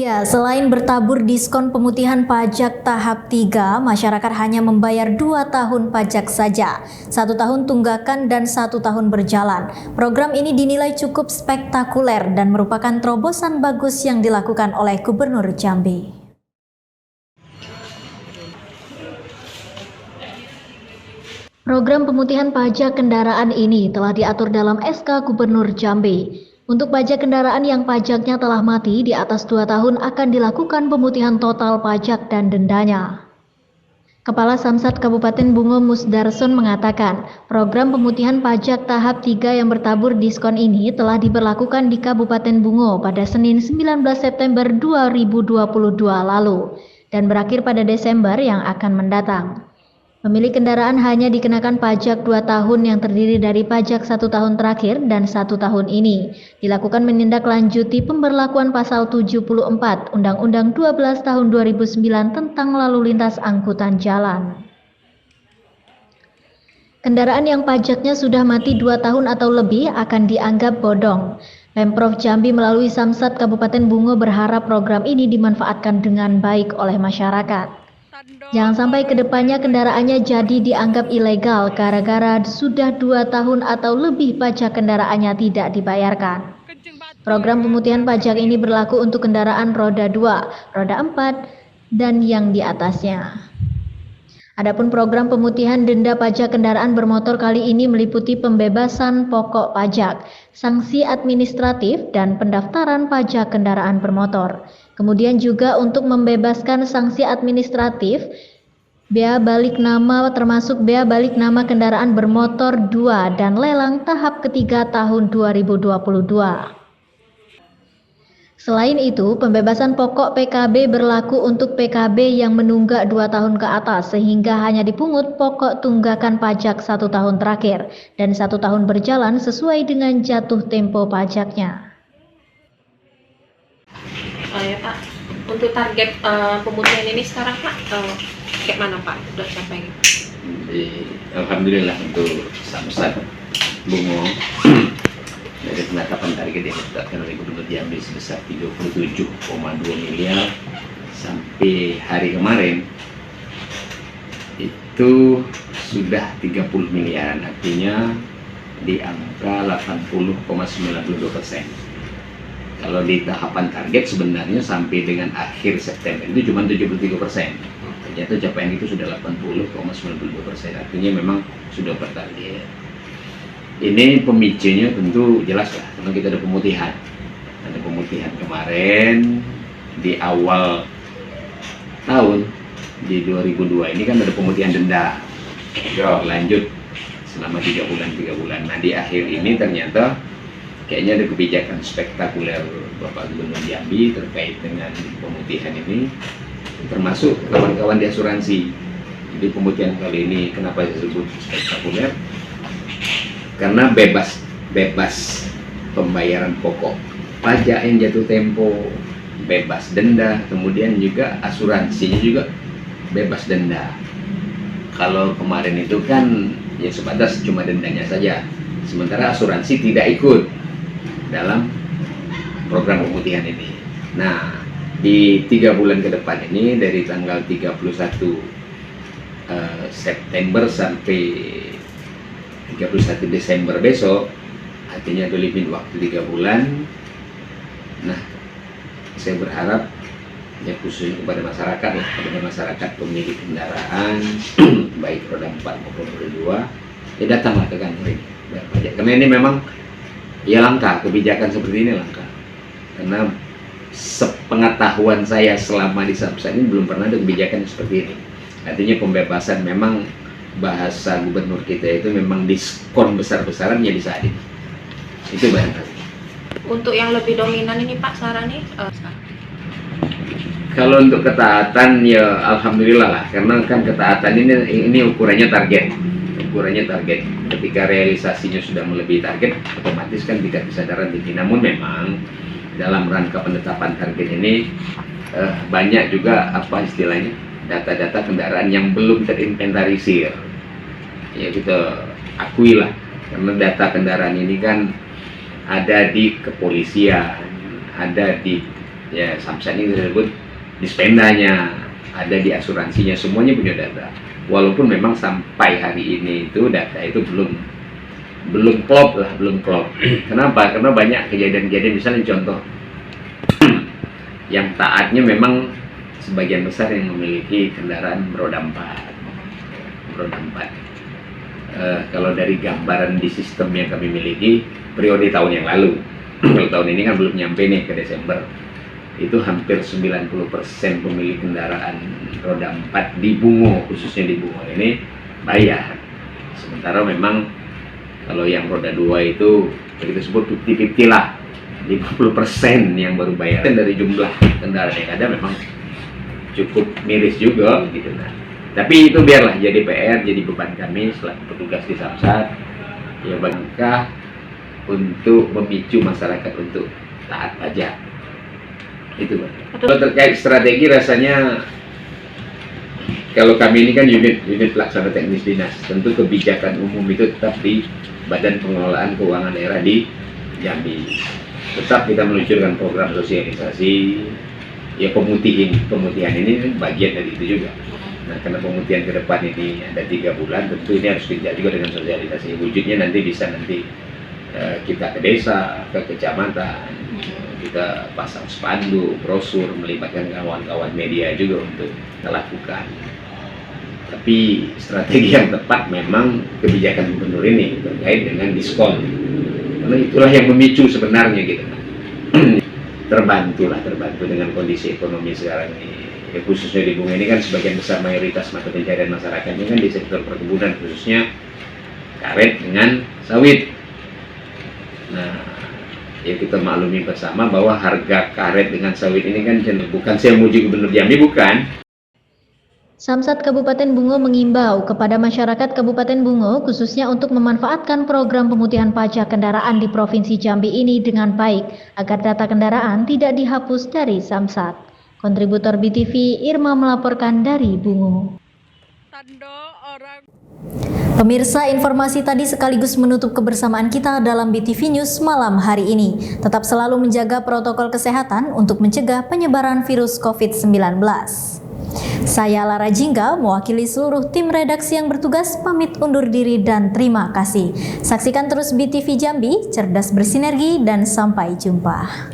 Ya, selain bertabur diskon pemutihan pajak tahap 3, masyarakat hanya membayar 2 tahun pajak saja, 1 tahun tunggakan dan 1 tahun berjalan. Program ini dinilai cukup spektakuler dan merupakan terobosan bagus yang dilakukan oleh Gubernur Jambi. Program pemutihan pajak kendaraan ini telah diatur dalam SK Gubernur Jambi. Untuk pajak kendaraan yang pajaknya telah mati di atas 2 tahun akan dilakukan pemutihan total pajak dan dendanya. Kepala Samsat Kabupaten Bungo Musdarson mengatakan, program pemutihan pajak tahap 3 yang bertabur diskon ini telah diberlakukan di Kabupaten Bungo pada Senin 19 September 2022 lalu dan berakhir pada Desember yang akan mendatang. Pemilik kendaraan hanya dikenakan pajak 2 tahun yang terdiri dari pajak 1 tahun terakhir dan 1 tahun ini. Dilakukan menindaklanjuti pemberlakuan pasal 74 Undang-Undang 12 tahun 2009 tentang lalu lintas angkutan jalan. Kendaraan yang pajaknya sudah mati 2 tahun atau lebih akan dianggap bodong. Pemprov Jambi melalui Samsat Kabupaten Bungo berharap program ini dimanfaatkan dengan baik oleh masyarakat. Jangan sampai kedepannya kendaraannya jadi dianggap ilegal gara-gara sudah 2 tahun atau lebih pajak kendaraannya tidak dibayarkan. Program pemutihan pajak ini berlaku untuk kendaraan roda 2, roda 4, dan yang di atasnya. Adapun program pemutihan denda pajak kendaraan bermotor kali ini meliputi pembebasan pokok pajak, sanksi administratif, dan pendaftaran pajak kendaraan bermotor. Kemudian juga untuk membebaskan sanksi administratif, bea balik nama termasuk bea balik nama kendaraan bermotor 2 dan lelang tahap ketiga tahun 2022. Selain itu, pembebasan pokok PKB berlaku untuk PKB yang menunggak 2 tahun ke atas sehingga hanya dipungut pokok tunggakan pajak 1 tahun terakhir dan 1 tahun berjalan sesuai dengan jatuh tempo pajaknya. Ya Pak, untuk target pemutihan ini sekarang Pak, kayak mana Pak? Udah capai? Alhamdulillah untuk Samsat Bungo dari penetapan target yang ditetapkan oleh Gubernur Jambi sebesar 37,2 miliar sampai hari kemarin itu sudah 30 miliaran, artinya di angka 80,92%. Kalau di tahapan target sebenarnya sampai dengan akhir September itu cuma 73%. Ternyata capaian itu sudah 80,92%. Artinya memang sudah bertarget. Ini pemicunya tentu jelas lah, karena kita ada pemutihan. Ada pemutihan kemarin di awal tahun di 2002 ini kan ada pemutihan denda. Lanjut selama 3 bulan. Nah di akhir ini ternyata kayaknya ada kebijakan spektakuler Bapak Gubernur Jambi terkait dengan pemutihan ini, termasuk kawan-kawan di asuransi. Jadi pemutihan kali ini kenapa disebut spektakuler? Karena bebas pembayaran pokok pajak yang jatuh tempo, bebas denda, kemudian juga asuransinya juga bebas denda. Kalau kemarin itu kan ya sebatas cuma dendanya saja, sementara asuransi tidak ikut dalam program pemutihan ini. Nah, di 3 bulan ke depan ini dari tanggal 31 September sampai 31 Desember besok, artinya ada lebih waktu 3 bulan. Nah, saya berharap ya khususnya kepada masyarakat ya, kepada masyarakat pemilik kendaraan baik roda 4 maupun roda 2, ya datanglah ke kantor ini bayar pajak. Karena ini memang ya langka, kebijakan seperti ini langka. Karena sepengetahuan saya selama di Samsat ini belum pernah ada kebijakan seperti ini. Artinya pembebasan, memang bahasa gubernur kita itu memang diskon besar-besaran ya di saat ini. Itu barangkali. Untuk yang lebih dominan ini Pak sarannya? Kalau untuk ketaatan ya alhamdulillah lah, karena kan ketaatan ini ukurannya target. Ketika realisasinya sudah melebihi target, otomatis kan tingkat kesadaran tinggi. Namun memang dalam rangka penetapan target ini banyak juga apa istilahnya data-data kendaraan yang belum terinventarisir. Ya kita akui lah, karena data kendaraan ini kan ada di kepolisian, ada di Ya, Samsat ini disebut dispendanya, ada di asuransinya, semuanya punya data. Walaupun memang sampai hari ini itu data itu belum klop. Kenapa? Karena banyak kejadian-kejadian, misalnya contoh yang taatnya memang sebagian besar yang memiliki kendaraan roda 4. Kalau dari gambaran di sistem yang kami miliki periode tahun yang lalu, kalau tahun ini kan belum nyampe nih ke Desember, itu hampir 90% pemilik kendaraan roda 4 di Bungo, khususnya di Bungo ini bayar. Sementara memang kalau yang roda 2 itu kita sebut 50-50 lah, 50% yang baru bayar. Dari jumlah kendaraan yang ada memang cukup miris juga gitu. Nah, tapi itu biarlah jadi PR, jadi beban kami selaku petugas di Samsat, ya bangka untuk memicu masyarakat untuk taat pajak. Itu Pak. Kalau terkait strategi, rasanya kalau kami ini kan unit pelaksana teknis dinas, tentu kebijakan umum itu tetap di Badan Pengelolaan Keuangan Daerah di Jambi. Tetap kita meluncurkan program sosialisasi, ya pemutihan ini bagian dari itu juga. Nah, karena pemutihan ke depan ini ada 3 bulan, tentu ini harus kerja juga dengan sosialisasi. Wujudnya nanti bisa kita ke desa, ke kecamatan, kita pasang spanduk, brosur, melibatkan kawan-kawan media juga untuk kita lakukan. Tapi strategi yang tepat memang kebijakan gubernur ini terkait dengan diskon, karena itulah yang memicu sebenarnya gitu. Terbantu dengan kondisi ekonomi sekarang ini. Ya, khususnya di Bungo ini kan sebagian besar mayoritas mata pencarian masyarakatnya kan di sektor perkebunan, khususnya karet dengan sawit. Nah, ya kita maklumi bersama bahwa harga karet dengan sawit ini kan bukan saya muji Gubernur Jambi, bukan. Samsat Kabupaten Bungo mengimbau kepada masyarakat Kabupaten Bungo khususnya untuk memanfaatkan program pemutihan pajak kendaraan di Provinsi Jambi ini dengan baik agar data kendaraan tidak dihapus dari Samsat. Kontributor BTV Irma melaporkan dari Bungo. Pemirsa, informasi tadi sekaligus menutup kebersamaan kita dalam BTV News malam hari ini. Tetap selalu menjaga protokol kesehatan untuk mencegah penyebaran virus COVID-19. Saya Lara Jingga, mewakili seluruh tim redaksi yang bertugas, pamit undur diri dan terima kasih. Saksikan terus BTV Jambi, cerdas bersinergi dan sampai jumpa.